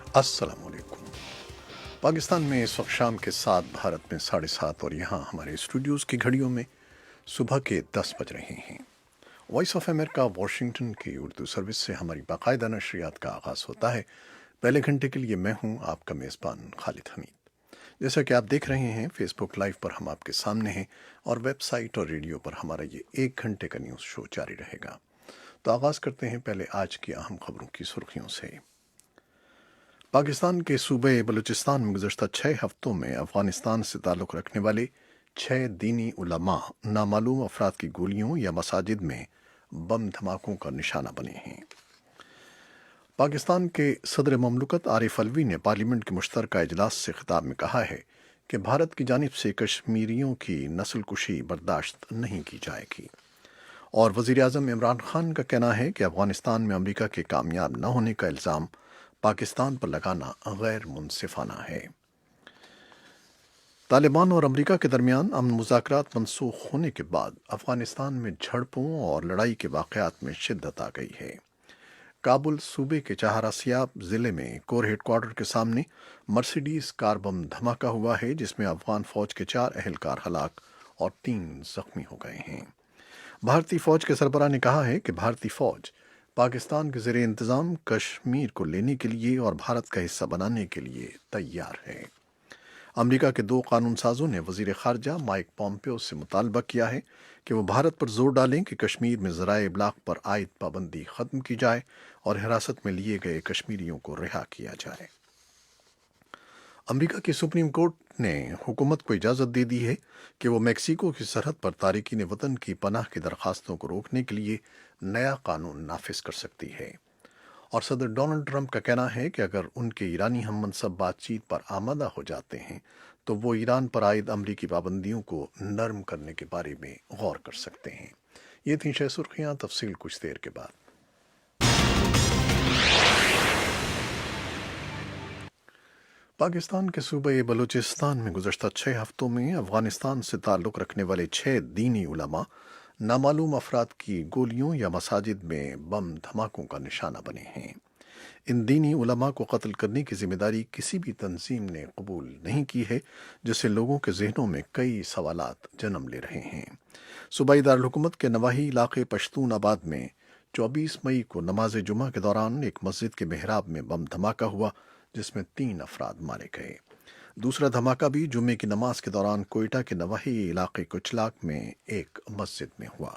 अस्सलाम वालेकुम। पाकिस्तान में इस वक्त शाम के 7, भारत में 7:30 और यहाँ हमारे स्टूडियोज़ की घड़ियों में सुबह के 10 बज रहे हैं। वॉइस ऑफ अमेरिका वाशिंगटन की उर्दू सर्विस से हमारी बाकायदा नशरियात का आगाज़ होता है। पहले घंटे के लिए मैं हूँ आपका मेज़बान खालिद हमीद। जैसा कि आप देख रहे हैं, फेसबुक लाइव पर हम आपके सामने हैं और वेबसाइट और रेडियो पर हमारा ये 1 घंटे का न्यूज़ शो जारी रहेगा। तो आगाज़ करते हैं पहले आज की अहम खबरों की सुर्खियों से। पाकिस्तान के सूबे बलूचिस्तान में गुज़श्ता 6 हफ्तों में अफ़गानिस्तान से ताल्लुक़ रखने वाले 6 दीनी उलमा नामालूम अफराद की गोलियों या मसाजिद में बम धमाकों का निशाना बने हैं। पाकिस्तान के सदर ममलकत आरिफ अलवी ने पार्लियामेंट के मुश्तरका इजलास से खिताब में कहा है कि भारत की जानिब से कश्मीरियों की नस्ल कुशी बर्दाश्त नहीं की जाएगी। और वज़ीर आज़म इमरान खान का कहना है कि अफ़गानिस्तान में अमरीका के कामयाब न होने का इल्ज़ाम पाकिस्तान पर लगाना गैर मुनसिफाना है। तालिबान और अमरीका के दरमियान अमन मुज़ाकरात मनसूख होने के बाद अफ़गानिस्तान में झड़पों और लड़ाई के वाक़यात में शिद्दत आ गई है। काबुल सूबे के चहारासियाब ज़िले में कोर हेडक्वार्टर के सामने मर्सिडीज़ कार बम धमाका हुआ है, जिसमें अफ़गान फ़ौज के 4 अहलकार हलाक और 3 ज़ख्मी हो गए हैं। भारतीय फ़ौज के सरबराह ने कहा है कि भारतीय फ़ौज पाकिस्तान के ज़ेरे इंतज़ाम कश्मीर को लेने के लिए और भारत का हिस्सा बनाने के लिए तैयार है। अमरीका के 2 कानून साजों ने वज़ीर ख़ारजा माइक पॉम्पियो से मुतालबा किया है कि वो भारत पर जोर डालें कि कश्मीर में ज़राए इब्लाग पर आयद पाबंदी ख़त्म की जाए और हिरासत में लिए गए कश्मीरियों को रिहा किया जाए। अमरीका की सुप्रीम कोर्ट ने हुकूमत को इजाज़त दे दी है कि वो मेक्सिको की सरहद पर तारिकीन वतन की पनाह की दरख्वास्तों को रोकने के लिए नया कानून नाफिज कर सकती है। और सदर डोनाल्ड ट्रंप का कहना है कि अगर उनके ईरानी हम मनसब बातचीत पर आमादा हो जाते हैं तो वो ईरान पर आयद अमरीकी पाबंदियों को नरम करने के बारे में गौर कर सकते हैं। ये थी 6 सुर्खियाँ, तफसील कुछ देर के बाद। पाकिस्तान के सूबे बलूचिस्तान में गुज़श्ता 6 हफ्तों में अफ़गानिस्तान से ताल्लुक़ रखने वाले 6 दीनी उलमा नामालूम अफराद की गोलियों या मसाजिद में बम धमाकों का निशाना बने हैं। इन दीनी उलमा को कत्ल करने की जिम्मेदारी किसी भी तंजीम ने कबूल नहीं की है, जिससे लोगों के जहनों में कई सवालात जन्म ले रहे हैं। सूबाई दारुल-हुकूमत के नवाही इलाके पश्तून आबाद में 24 मई को नमाज जुमा के दौरान एक मस्जिद के मेहराब में बम धमाका हुआ, जिसमें 3 अफराद मारे गए। दूसरा धमाका भी जुम्मे की नमाज के दौरान कोयटा के नवाही इलाके कुचलाक में एक मस्जिद में हुआ।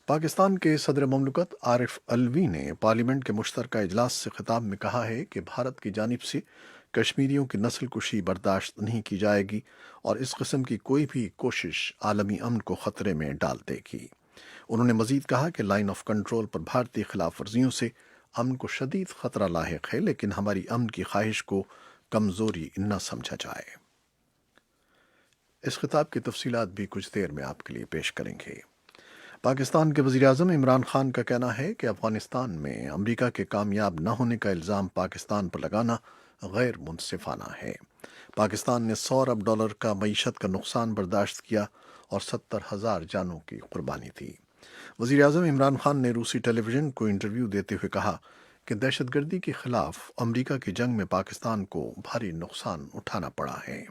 पाकिस्तान के सदर ममलकत आरिफ अलवी ने पार्लियामेंट के मुश्तरका इजलास से खिताब में कहा है कि भारत की जानिब से कश्मीरियों की नस्ल कुशी बर्दाश्त नहीं की जाएगी और इस किस्म की कोई भी कोशिश आलमी अमन को ख़तरे में डाल देगी। उन्होंने मजीद कहा कि लाइन ऑफ कंट्रोल पर भारतीय खिलाफ वर्जियों से अमन को शदीद ख़तरा लाहिक है, लेकिन हमारी अमन की ख्वाहिश को कमज़ोरी न समझा जाए। इस खिताब की तफसीलात भी कुछ देर में आपके लिए पेश करेंगे। पाकिस्तान के वज़ीर आज़म इमरान खान का कहना है कि अफ़गानिस्तान में अमरीका के कामयाब न होने का इल्ज़ाम पाकिस्तान पर लगाना गैर मुनसिफाना है। पाकिस्तान ने $100 अरब का मईशत का नुकसान बर्दाश्त किया और 70,000 जानों की कुर्बानी दी। वज़ीर आज़म इमरान खान ने रूसी टेलीविज़न को इंटरव्यू देते हुए कहा कि दहशतगर्दी के खिलाफ अमरीका की जंग में पाकिस्तान को भारी नुकसान उठाना पड़ा है।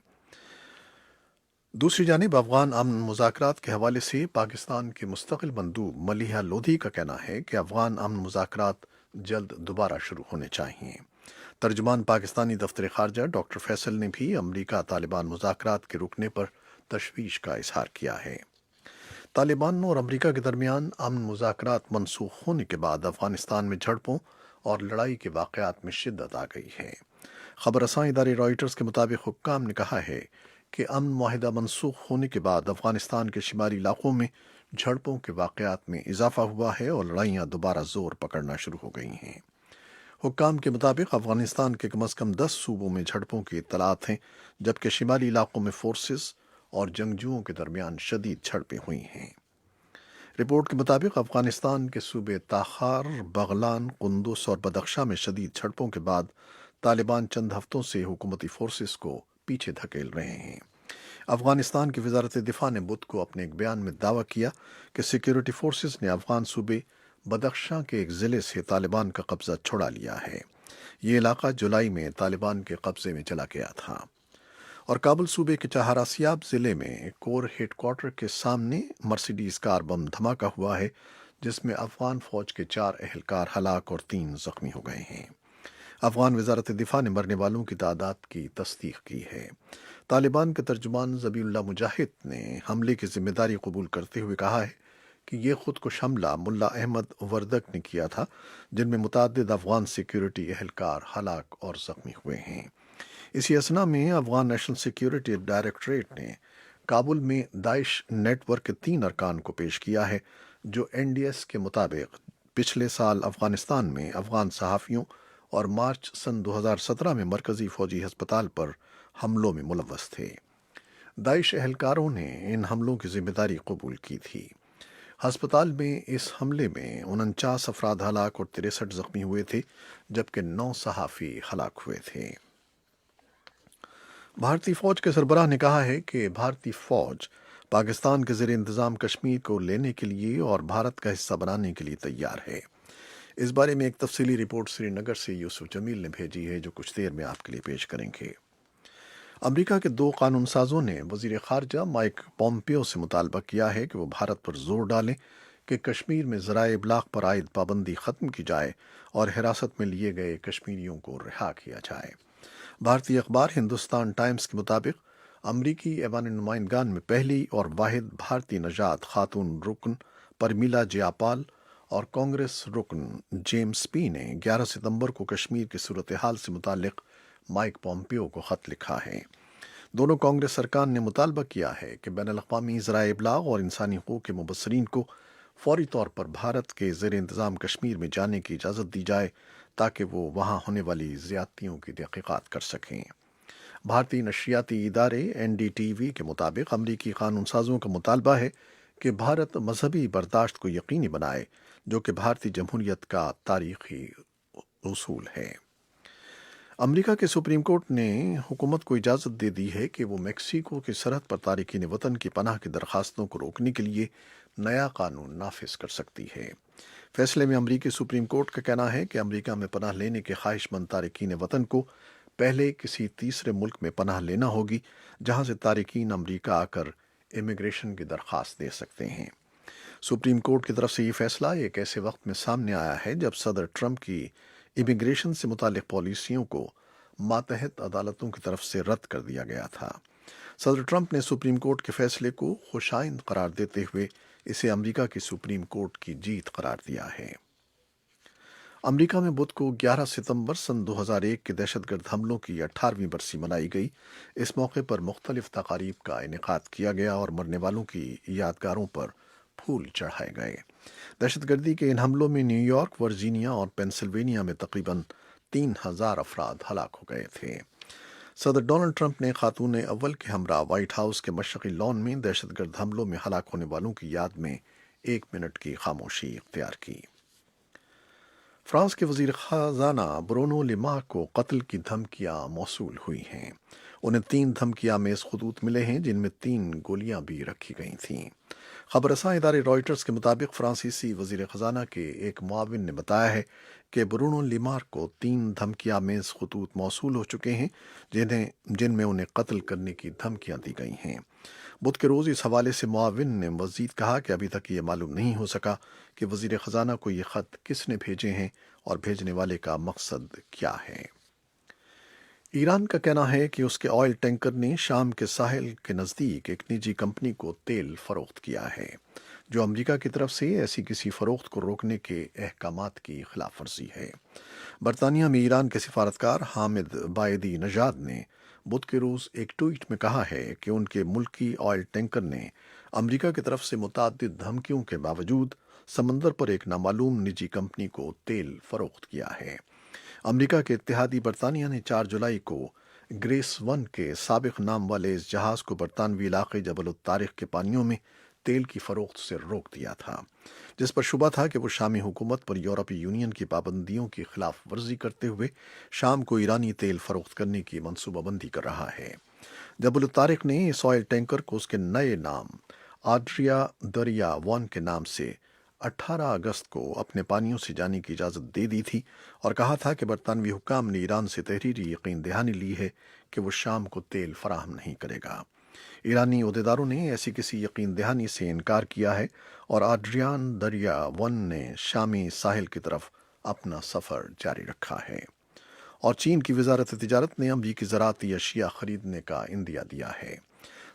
दूसरी जानिब अफगान अमन मुज़ाकरात के हवाले से पाकिस्तान के मुस्तकिल मंदूब मलिहा लोधी का कहना है कि अफगान अमन मुज़ाकरात जल्द दोबारा शुरू होने चाहिए। तर्जुमान पाकिस्तानी दफ्तर ख़ारजा डॉक्टर फैसल ने भी अमरीका तालिबान मुज़ाकरात के रुकने पर तशवीश का इजहार किया है। तालिबान और अमरीका के दरमियान अमन मुज़ाकरात मनसूख होने के बाद अफ़गानिस्तान में झड़पों और लड़ाई के वाक़यात में शिद्दत आ गई है। खबर रसां इदारे रॉयटर्स के मुताबिक हुक्काम ने कहा है कि अमन मुआहिदा मनसूख होने के बाद अफ़गानिस्तान के शुमारी इलाकों में झड़पों के वाक़यात में इजाफा हुआ है और लड़ाइयाँ दोबारा ज़ोर पकड़ना शुरू हो गई हैं। हुक्काम के मुताबिक अफ़गानिस्तान के कम अज़ कम 10 सूबों में झड़पों की इत्तलात हैं, जबकि शुमाली इलाकों में फोर्सेस और जंगजुओं के दरमियान शदीद झड़पें हुई हैं। रिपोर्ट के मुताबिक अफ़गानिस्तान के सूबे ताखार, बगलान, कुंदुस और बदख्शा में शदीद झड़पों के बाद तालिबान चंद हफ्तों से हुकूमती फोर्सेस को पीछे धकेल रहे हैं। अफ़गानिस्तान की वज़ारत दिफा ने बुध को अपने एक बयान में दावा किया कि सिक्योरिटी फोर्सेस ने अफ़गान सूबे बदख्शां के एक ज़िले से तालिबान का कब्ज़ा छुड़ा लिया है। یہ علاقہ جولائی میں طالبان کے قبضے میں چلا گیا تھا۔ اور کابل صوبے کے چہاراسیاب ضلع میں کور ہیڈ کوارٹر کے سامنے مرسیڈیز کار بم دھماکہ ہوا ہے، جس میں افغان فوج کے 4 اہلکار ہلاک اور 3 زخمی ہو گئے ہیں۔ افغان وزارت دفاع نے مرنے والوں کی تعداد کی تصدیق کی ہے۔ طالبان کے ترجمان ذبیح اللہ مجاہد نے حملے کی ذمہ داری قبول کرتے ہوئے کہا ہے کہ یہ خود کش حملہ ملا احمد وردک نے کیا تھا، جن میں متعدد افغان سیکیورٹی اہلکار ہلاک اور زخمی ہوئے ہیں۔ اسی اثنا میں افغان نیشنل سیکیورٹی ڈائریکٹوریٹ نے کابل میں داعش نیٹ ورک کے 3 ارکان کو پیش کیا ہے، جو NDS کے مطابق پچھلے سال افغانستان میں افغان صحافیوں اور مارچ سن 2017 میں مرکزی فوجی ہسپتال پر حملوں میں ملوث تھے۔ داعش اہلکاروں نے ان حملوں کی ذمہ داری قبول کی تھی۔ ہسپتال میں اس حملے میں 49 افراد ہلاک اور 63 زخمی ہوئے تھے، جبکہ 9 صحافی ہلاک ہوئے تھے۔ بھارتی فوج کے سربراہ نے کہا ہے کہ بھارتی فوج پاکستان کے زیر انتظام کشمیر کو لینے کے لیے اور بھارت کا حصہ بنانے کے لیے تیار ہے۔ اس بارے میں ایک تفصیلی رپورٹ سری نگر سے یوسف جمیل نے بھیجی ہے، جو کچھ دیر میں آپ کے لیے پیش کریں گے۔ امریکہ کے 2 قانون سازوں نے وزیر خارجہ مائک پومپیو سے مطالبہ کیا ہے کہ وہ بھارت پر زور ڈالیں کہ کشمیر میں ذرائع ابلاغ پر عائد پابندی ختم کی جائے اور حراست میں لیے گئے کشمیریوں کو رہا کیا جائے۔ بھارتی اخبار ہندوستان ٹائمز کے مطابق امریکی ایوان نمائندگان میں پہلی اور واحد بھارتی نژاد خاتون رکن پرمیلا جیاپال اور کانگریس رکن جیمز پی نے 11 ستمبر کو کشمیر کی صورتحال سے متعلق مائک پومپیو کو خط لکھا ہے۔ دونوں کانگریس ارکان نے مطالبہ کیا ہے کہ بین الاقوامی ذرائع ابلاغ اور انسانی حقوق کے مبصرین کو فوری طور پر بھارت کے زیر انتظام کشمیر میں جانے کی اجازت دی جائے تاکہ وہ وہاں ہونے والی زیادتیوں کی تحقیقات کر سکیں۔ بھارتی نشریاتی ادارے NDTV کے مطابق امریکی قانون سازوں کا مطالبہ ہے کہ بھارت مذہبی برداشت کو یقینی بنائے، جو کہ بھارتی جمہوریت کا تاریخی اصول ہے۔ امریکہ کے سپریم کورٹ نے حکومت کو اجازت دے دی ہے کہ وہ میکسیکو کی سرحد پر تارکین وطن کی پناہ کی درخواستوں کو روکنے کے لیے نیا قانون نافذ کر سکتی ہے۔ فیصلے میں امریکی سپریم کورٹ کا کہنا ہے کہ امریکہ میں پناہ لینے کے خواہش مند تارکین وطن کو پہلے کسی تیسرے ملک میں پناہ لینا ہوگی، جہاں سے تارکین امریکہ آ کر امیگریشن کی درخواست دے سکتے ہیں۔ سپریم کورٹ کی طرف سے یہ فیصلہ ایک ایسے وقت میں سامنے آیا ہے جب صدر ٹرمپ کی امیگریشن سے متعلق پالیسیوں کو ماتحت عدالتوں کی طرف سے رد کر دیا گیا تھا۔ صدر ٹرمپ نے سپریم کورٹ کے فیصلے کو خوشائند قرار دیتے ہوئے اسے امریکہ کی سپریم کورٹ کی جیت قرار دیا ہے۔ امریکہ میں بدھ کو 11 ستمبر سن 2001 کے دہشت گرد حملوں کی 18ویں برسی منائی گئی۔ اس موقع پر مختلف تقاریب کا انعقاد کیا گیا اور مرنے والوں کی یادگاروں پر پھول چڑھائے گئے۔ دہشت گردی کے ان حملوں میں نیو یارک، ورجینیا اور پینسلوینیا میں تقریباً 3000 افراد ہلاک ہو گئے تھے۔ صدر ڈونلڈ ٹرمپ نے خاتون اول کے ہمراہ وائٹ ہاؤس کے مشرقی لان میں دہشت گرد حملوں میں ہلاک ہونے والوں کی یاد میں 1 منٹ کی خاموشی اختیار کی۔ فرانس کے وزیر خزانہ برونو لیمار کو قتل کی دھمکیاں موصول ہوئی ہیں۔ انہیں 3 دھمکی آمیز خطوط ملے ہیں، جن میں 3 گولیاں بھی رکھی گئی تھیں۔ خبر رساں ادارے رائٹرز کے مطابق فرانسیسی وزیر خزانہ کے ایک معاون نے بتایا ہے کہ برونو لیمار کو 3 دھمکی آمیز خطوط موصول ہو چکے ہیں، جن میں انہیں قتل کرنے کی دھمکیاں دی گئی ہیں۔ بدھ کے روز اس حوالے سے معاون نے مزید کہا کہ ابھی تک یہ معلوم نہیں ہو سکا کہ وزیر خزانہ کو یہ خط کس نے بھیجے ہیں اور بھیجنے والے کا مقصد کیا ہے۔ ایران کا کہنا ہے کہ اس کے آئل ٹینکر نے شام کے ساحل کے نزدیک ایک نجی کمپنی کو تیل فروخت کیا ہے، جو امریکہ کی طرف سے ایسی کسی فروخت کو روکنے کے احکامات کی خلاف ورزی ہے۔ برطانیہ میں ایران کے سفارتکار حامد باعدی نژاد نے بدھ کے روز ایک ٹویٹ میں کہا ہے کہ ان کے ملکی آئل ٹینکر نے امریکہ کی طرف سے متعدد دھمکیوں کے باوجود سمندر پر ایک نامعلوم نجی کمپنی کو تیل فروخت کیا ہے۔ امریکہ کے اتحادی برطانیہ نے 4 جولائی کو گریس 1 کے سابق نام والے اس جہاز کو برطانوی علاقے جبل الطارق کے پانیوں میں تیل کی فروخت سے روک دیا تھا، جس پر شبہ تھا کہ وہ شامی حکومت پر یورپی یونین کی پابندیوں کی خلاف ورزی کرتے ہوئے شام کو ایرانی تیل فروخت کرنے کی منصوبہ بندی کر رہا ہے۔ جبل الطارق نے اس آئل ٹینکر کو اس کے نئے نام آڈریا دریا 1 کے نام سے 18 अगस्त को अपने पानियों से जाने की इजाज़त दे दी थी और कहा था कि बरतानवी हुक्काम ने ईरान से तहरीरी यकीन दहानी ली है कि वो शाम को तेल फराहम नहीं करेगा। ईरानी अहदेदारों ने ऐसी किसी यकीन दहानी से इनकार किया है और आड्रियान दरिया वन ने शामी साहिल की तरफ अपना सफ़र जारी रखा है। और चीन की वजारत तिजारत ने अमरीकी ज़राअती अशिया खरीदने का इंदिया दिया है।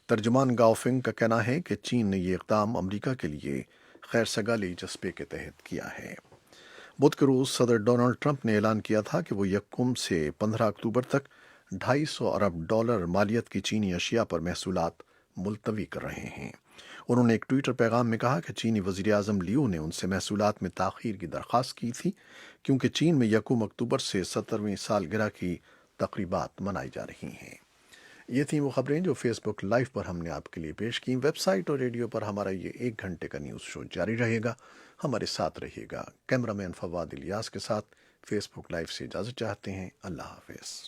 तर्जुमान गाओफिंग का कहना है कि चीन ने यह इक़दाम अमरीका के लिए खैर सगाली जज्बे के तहत किया है। बुध के रोज़ सदर डोनाल्ड ट्रंप ने ऐलान किया था कि वो यक्कुम से 15 अक्टूबर तक $250 अरब मालियत की चीनी अशिया पर महसूलात मुलतवी कर रहे हैं। उन्होंने एक ट्विटर पैगाम में कहा कि चीनी वज़ीर आज़म लियो ने उनसे महसूलात में ताख़ीर की दरख्वास्त की थी क्योंकि चीन में यक्कुम अक्टूबर से 70वीं सालगिरह की तक़रीबात मनाई जा रही हैं। ये थी वो खबरें जो फेसबुक लाइव पर हमने आपके लिए पेश की। वेबसाइट और रेडियो पर हमारा ये 1 घंटे का न्यूज़ शो जारी रहेगा। हमारे साथ रहिएगा। कैमरामैन फवाद इलियास के साथ फेसबुक लाइव से इजाज़त चाहते हैं। अल्लाह हाफ़िज़।